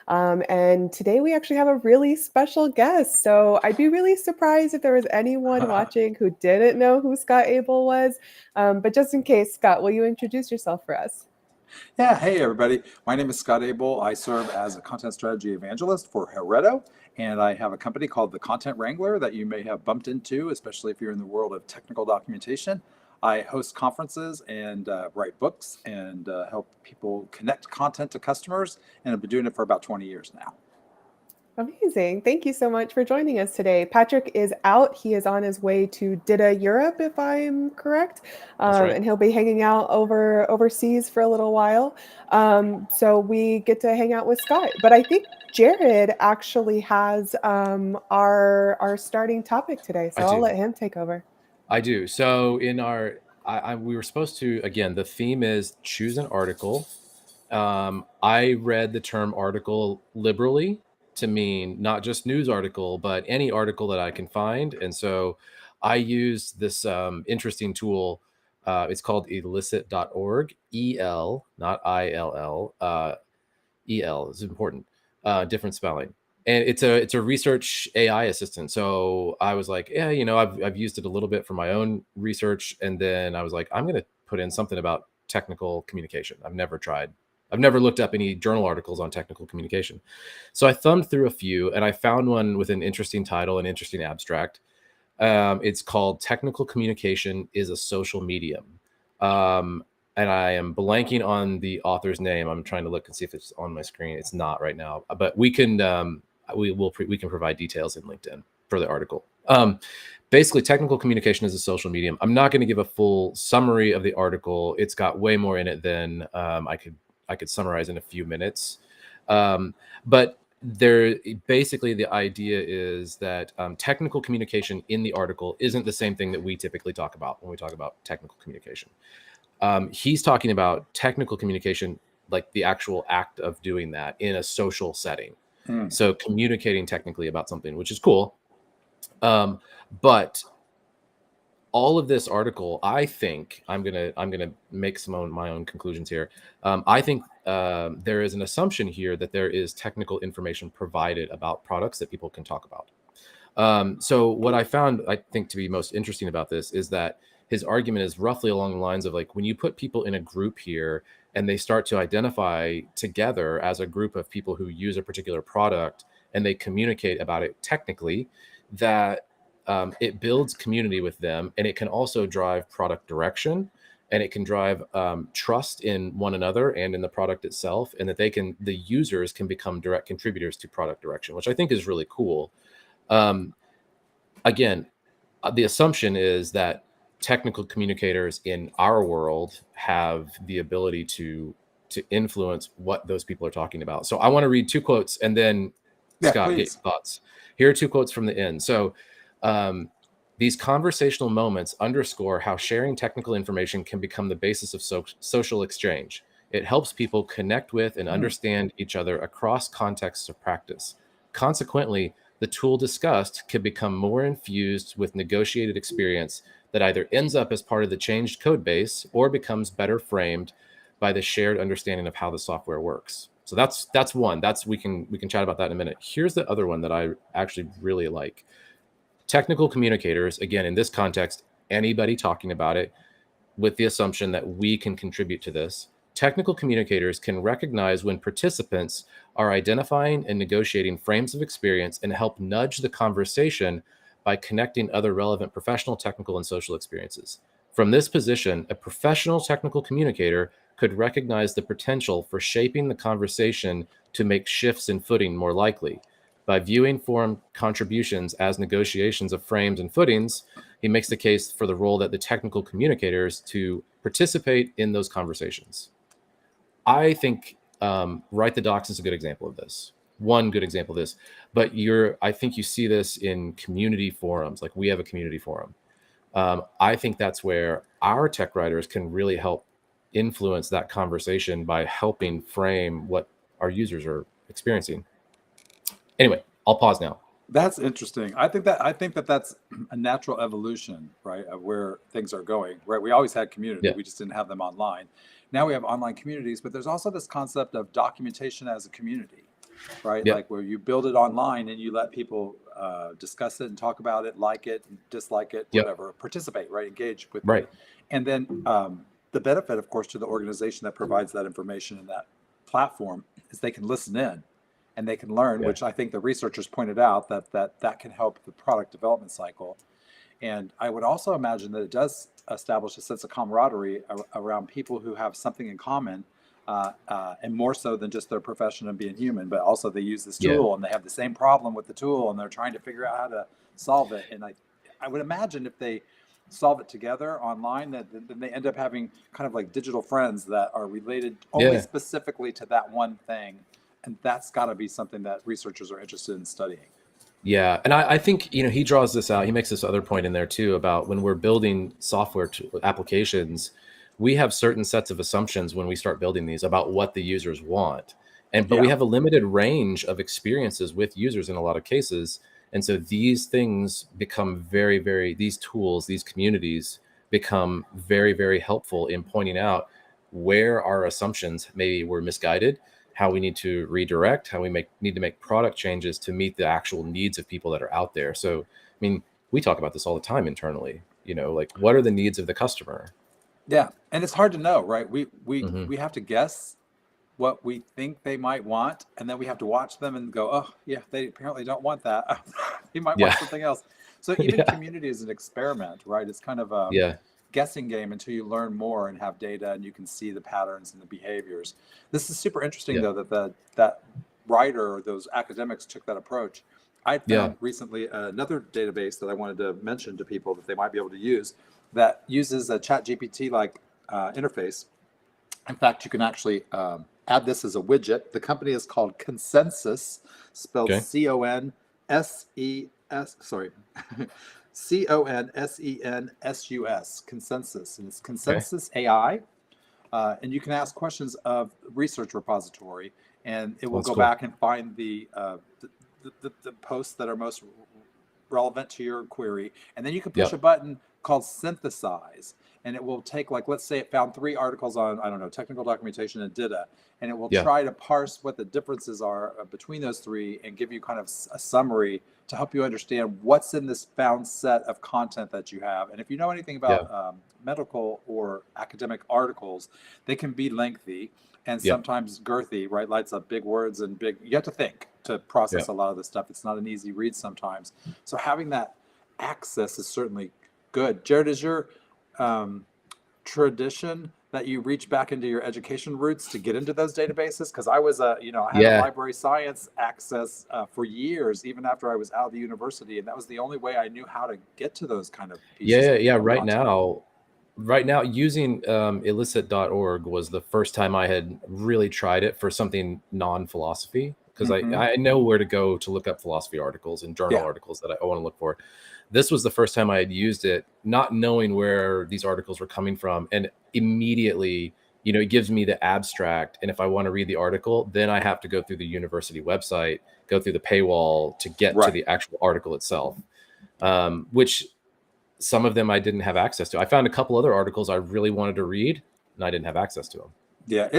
And today we actually have a really special guest. So I'd be really surprised if there was anyone watching who didn't know who Scott Abel was. But just in case, Scott, will you introduce yourself for us? Yeah, hey everybody. My name is Scott Abel. I serve as a content strategy evangelist for Hereto, and I have a company called The Content Wrangler that you may have bumped into, especially if you're in the world of technical documentation. I host conferences and write books and help people connect content to customers, and I've been doing it for about 20 years now. Amazing. Thank you so much for joining us today. Patrick is out. He is on his way to DITA Europe, if I'm correct. That's right. And he'll be hanging out overseas for a little while. So we get to hang out with Scott. But I think Jared actually has our starting topic today. I So I'll do. let him take over. I do. So in our, we were supposed to, again, the theme is choose an article. I read the term article liberally to mean not just news article, but any article that I can find. And so I used this interesting tool. It's called elicit.org, EL, not ILL. EL is important, different spelling. And it's a research AI assistant. So I was like, yeah, I've used it a little bit for my own research, and then I was like, I'm going to put in something about technical communication. I've never looked up any journal articles on technical communication. So I thumbed through a few, and I found one with an interesting title, an interesting abstract. It's called "Technical Communication is a Social Medium." Um, and I am blanking on the author's name. I'm trying to look and see if it's on my screen. It's not right now, but we can we can provide details in LinkedIn for the article. Basically, technical communication is a social medium. I'm not going to give a full summary of the article. It's got way more in it than I could summarize in a few minutes. But there, basically, the idea is that technical communication in the article isn't the same thing that we typically talk about when we talk about technical communication. He's talking about technical communication, like the actual act of doing that in a social setting. Hmm. So communicating technically about something, which is cool. But all of this article, I think I'm gonna make my own conclusions here. I think there is an assumption here that there is technical information provided about products that people can talk about. So what I found, I think, to be most interesting about this is that his argument is roughly along the lines of like, when you put people in a group here and they start to identify together as a group of people who use a particular product and they communicate about it technically, that it builds community with them, and it can also drive product direction, and it can drive trust in one another and in the product itself, and that the users can become direct contributors to product direction, which I think is really cool. Again, the assumption is that technical communicators in our world have the ability to influence what those people are talking about. So I want to read two quotes, and then Yeah, Scott, get please. your thoughts. Here are two quotes from the end. So these conversational moments underscore how sharing technical information can become the basis of social exchange. It helps people connect with and Hmm. understand each other across contexts of practice. Consequently, the tool discussed can become more infused with negotiated experience that either ends up as part of the changed code base or becomes better framed by the shared understanding of how the software works. So that's one. That's we can chat about that in a minute. Here's the other one that I actually really like. Technical communicators, again, in this context, anybody talking about it with the assumption that we can contribute to this. Technical communicators can recognize when participants are identifying and negotiating frames of experience and help nudge the conversation by connecting other relevant professional, technical, and social experiences. From this position, a professional technical communicator could recognize the potential for shaping the conversation to make shifts in footing more likely. By viewing forum contributions as negotiations of frames and footings, he makes the case for the role that the technical communicators to participate in those conversations. I think Write the Docs is a good example of this. One good example of this, but I think you see this in community forums. Like we have a community forum. I think that's where our tech writers can really help influence that conversation by helping frame what our users are experiencing. Anyway, I'll pause now. That's interesting. I think that that's a natural evolution, right, of where things are going. Right, we always had community, Yeah. we just didn't have them online. Now we have online communities, but there's also this concept of documentation as a community. right? Yep. Like where you build it online and you let people discuss it and talk about it, like it, dislike it, Yep. whatever, participate, right? Engage with Right. it. And then the benefit, of course, to the organization that provides that information and that platform is they can listen in and they can learn, Yeah. which I think the researchers pointed out that can help the product development cycle. And I would also imagine that it does establish a sense of camaraderie around people who have something in common, and more so than just their profession of being human, but also they use this Yeah. tool and they have the same problem with the tool and they're trying to figure out how to solve it. And I would imagine if they solve it together online, that then they end up having kind of like digital friends that are related only Yeah. specifically to that one thing. And that's got to be something that researchers are interested in studying. Yeah, and I think he draws this out. He makes this other point in there too about when we're building software applications, we have certain sets of assumptions when we start building these about what the users want, but we Yeah. have a limited range of experiences with users in a lot of cases, and so these things become very, very these tools, these communities become very, very helpful in pointing out where our assumptions maybe were misguided, how we need to redirect, how we need to make product changes to meet the actual needs of people that are out there. So, I mean, we talk about this all the time internally, like what are the needs of the customer? Yeah. And it's hard to know, right? Hmm. We have to guess what we think they might want, and then we have to watch them and go, oh yeah, they apparently don't want that. They might want Yeah. something else. So even Yeah. community is an experiment, right? It's kind of a Yeah. guessing game until you learn more and have data and you can see the patterns and the behaviors. This is super interesting Yeah. though, that writer or those academics took that approach. I Yeah. found recently another database that I wanted to mention to people that they might be able to use that uses a ChatGPT like interface. In fact, you can actually add this as a widget. The company is called Consensus, spelled Okay. C-O-N-S-E-S, sorry, C-O-N-S-E-N-S-U-S, Consensus. And it's Okay. Consensus AI. And you can ask questions of research repository, and it will That's go cool. back and find the posts that are most relevant to your query. And then you can push Yep. a button called synthesize, and it will take, like, let's say it found 3 articles on, I don't know, technical documentation and DITA, and it will Yeah. try to parse what the differences are between those 3 and give you kind of a summary to help you understand what's in this found set of content that you have. And if you know anything about medical or academic articles, they can be lengthy and Yep. sometimes girthy, right? Lots of big words and you have to think to process Yep. a lot of this stuff. It's not an easy read sometimes. So having that access is certainly good. Jared, is your tradition that you reach back into your education roots to get into those databases? Because I was I had a Yeah. library science access for years, even after I was out of the university, and that was the only way I knew how to get to those kind of pieces. Yeah. Of Right content. now, using illicit.org was the first time I had really tried it for something non-philosophy, because Mhm. I know where to go to look up philosophy articles and journal Yeah. articles that I want to look for. This was the first time I had used it, not knowing where these articles were coming from. And immediately, it gives me the abstract. And if I want to read the article, then I have to go through the university website, go through the paywall to get to Right. the actual article itself, which some of them I didn't have access to. I found a couple other articles I really wanted to read, and I didn't have access to them. Yeah,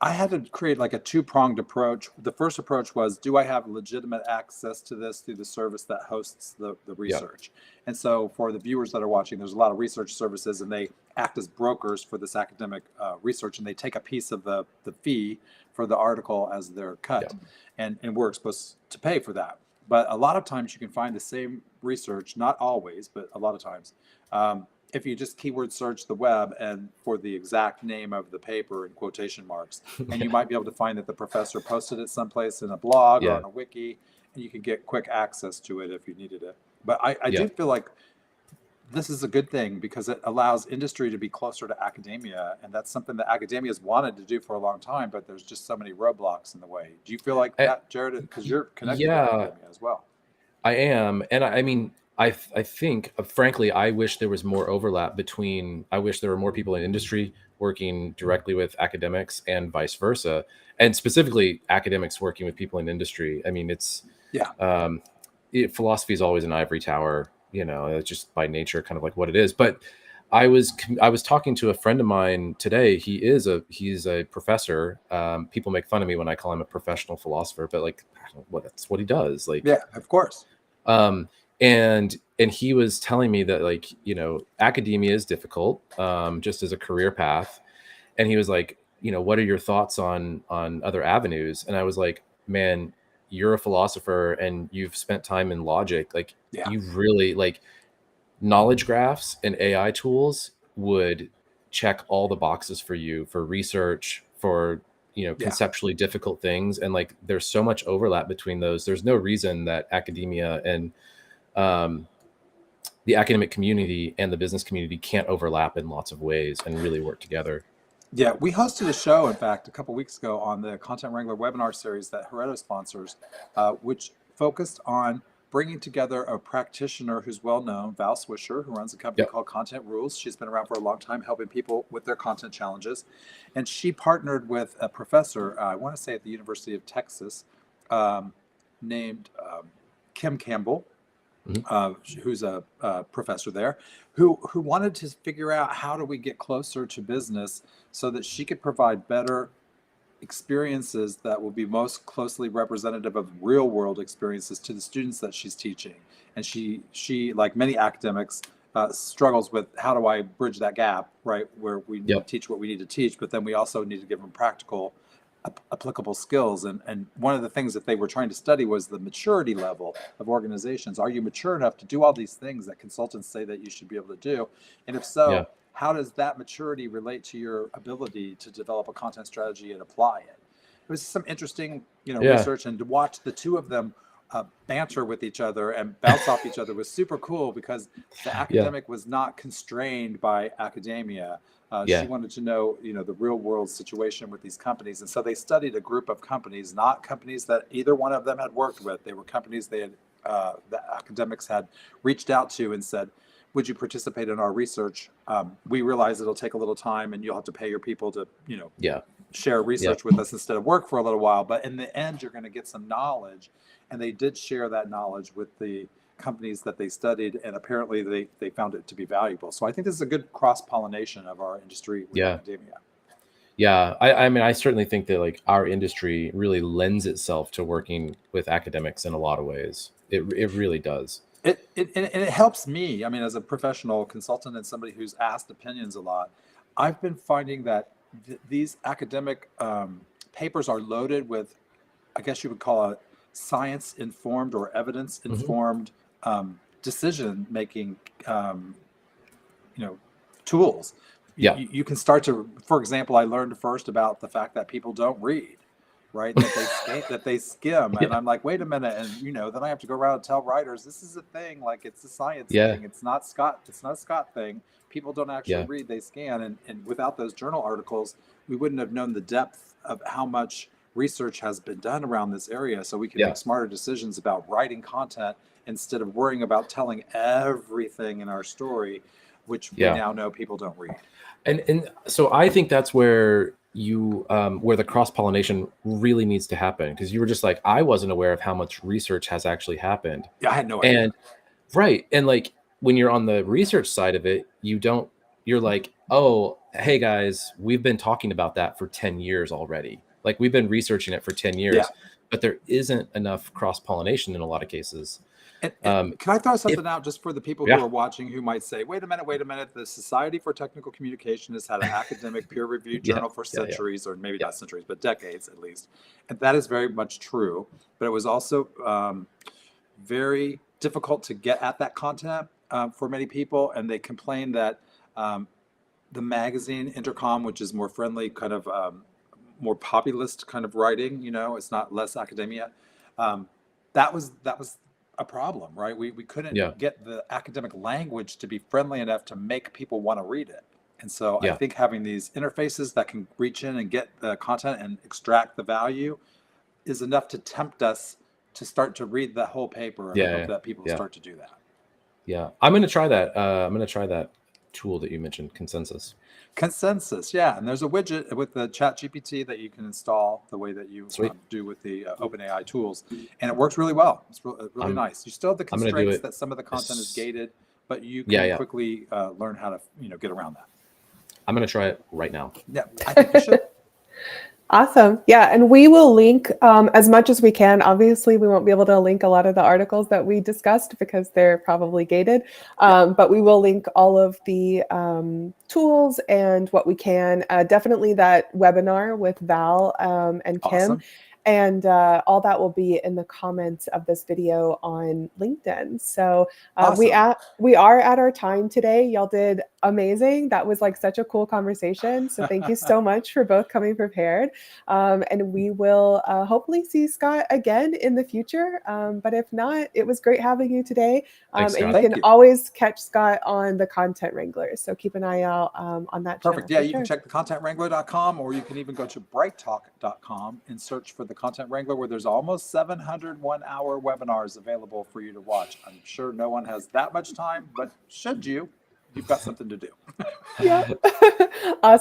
I had to create like a 2-pronged approach. The first approach was, do I have legitimate access to this through the service that hosts the research? And so for the viewers that are watching, there's a lot of research services, and they act as brokers for this academic research, and they take a piece of the fee for the article as their cut. And we're supposed to pay for that. But a lot of times you can find the same research, not always, but a lot of times, if you just keyword search the web and for the exact name of the paper in quotation marks, and you might be able to find that the professor posted it someplace in a blog or Yeah. on a wiki, and you can get quick access to it if you needed it. But I Yeah. do feel like this is a good thing because it allows industry to be closer to academia, and that's something that academia has wanted to do for a long time, but there's just so many roadblocks in the way. Do you feel like I- that, Jared? Because you're connected with Yeah. academia as well. I am, and I mean, I think, frankly, I wish there was more overlap between. I wish there were more people in industry working directly with academics and vice versa, and specifically academics working with people in industry. I mean, it's Yeah. philosophy is always an ivory tower. It's just by nature kind of like what it is. But I was talking to a friend of mine today. He's a professor. People make fun of me when I call him a professional philosopher, but like, that's what he does. Like, Yeah, of course. um, and he was telling me that, like, academia is difficult, just as a career path. And he was like, what are your thoughts on other avenues? And I was like, man, you're a philosopher and you've spent time in logic. Like, Yeah. you really like knowledge graphs and AI tools would check all the boxes for you for research, for Yeah. conceptually difficult things. And like, there's so much overlap between those. There's no reason that academia and the academic community and the business community can't overlap in lots of ways and really work together. Yeah, we hosted a show, in fact, a couple weeks ago on the Content Wrangler webinar series that Hereto sponsors, which focused on bringing together a practitioner who's well known, Val Swisher, who runs a company called Content Rules. She's been around for a long time helping people with their content challenges. And she partnered with a professor, I want to say at the University of Texas, named Kim Campbell, who's a professor there, who wanted to figure out how do we get closer to business so that she could provide better experiences that will be most closely representative of real world experiences to the students that she's teaching. And she like many academics, struggles with how do I bridge that gap, right, where we need to teach what we need to teach, but then we also need to give them practical applicable skills. And one of the things that they were trying to study was the maturity level of organizations. Are you mature enough to do all these things that consultants say that you should be able to do? And if so, how does that maturity relate to your ability to develop a content strategy and apply it? It was some interesting, research, and to watch the two of them banter with each other and bounce off each other was super cool, because the academic was not constrained by academia. She wanted to know, the real world situation with these companies. And so they studied a group of companies, not companies that either one of them had worked with. They were companies the academics had reached out to and said, would you participate in our research? We realize it'll take a little time and you'll have to pay your people to, share research with us instead of work for a little while. But in the end, you're going to get some knowledge. And they did share that knowledge with the companies that they studied, and apparently they found it to be valuable. So I think this is a good cross-pollination of our industry with academia. Yeah, I mean, I certainly think that like our industry really lends itself to working with academics in a lot of ways. It really does. It helps me. I mean, as a professional consultant and somebody who's asked opinions a lot, I've been finding that these academic papers are loaded with, I guess you would call it, science-informed or evidence-informed decision-making, tools. You can start to, for example, I learned first about the fact that people don't read, right? That they skim, and I'm like, wait a minute, and then I have to go around and tell writers this is a thing, like it's a science thing. It's not a Scott thing. People don't actually read; they scan, and without those journal articles, we wouldn't have known the depth of how much research has been done around this area, so we can make smarter decisions about writing content instead of worrying about telling everything in our story, which we now know people don't read. And so I think that's where where the cross-pollination really needs to happen, because you were just like, I wasn't aware of how much research has actually happened. Yeah, I had no idea. And like when you're on the research side of it, you're like, oh, hey guys, we've been talking about that for 10 years already. Like we've been researching it for 10 years, but there isn't enough cross-pollination in a lot of cases. And can I throw something out just for the people who are watching who might say, wait a minute, the Society for Technical Communication has had an academic peer-reviewed journal for centuries, or maybe not centuries, but decades at least. And that is very much true. But it was also very difficult to get at that content for many people. And they complain that the magazine Intercom, which is more friendly, kind of more populist kind of writing, it's not less academia. That was a problem, right? We couldn't get the academic language to be friendly enough to make people want to read it. And so I think having these interfaces that can reach in and get the content and extract the value is enough to tempt us to start to read the whole paper. And I hope that people start to do that. Yeah, I'm going to try that. I'm going to try that tool that you mentioned, Consensus. And there's a widget with the ChatGPT that you can install the way that you do with the OpenAI tools, and it works really well. It's really nice. You still have the constraints that some of the content is gated, but you can Yeah. quickly learn how to, get around that. I'm going to try it right now. Yeah, I think you should. Awesome. Yeah. And we will link as much as we can. Obviously, we won't be able to link a lot of the articles that we discussed because they're probably gated. But we will link all of the tools and what we can. Definitely that webinar with Val and Kim. Awesome. And all that will be in the comments of this video on LinkedIn. So we are at our time today. Y'all did amazing. That was like such a cool conversation. So thank you so much for both coming prepared. And we will hopefully see Scott again in the future. But if not, it was great having you today. Thanks, And Scott. you Thank can you. always catch Scott on the Content Wranglers. So keep an eye out on that channel. Perfect. Yeah, you can check the contentwrangler.com, or you can even go to brighttalk.com and search for the Content Wrangler, where there's almost 700 1-hour webinars available for you to watch. I'm sure no one has that much time, but should you, you've got something to do. Yeah. Awesome.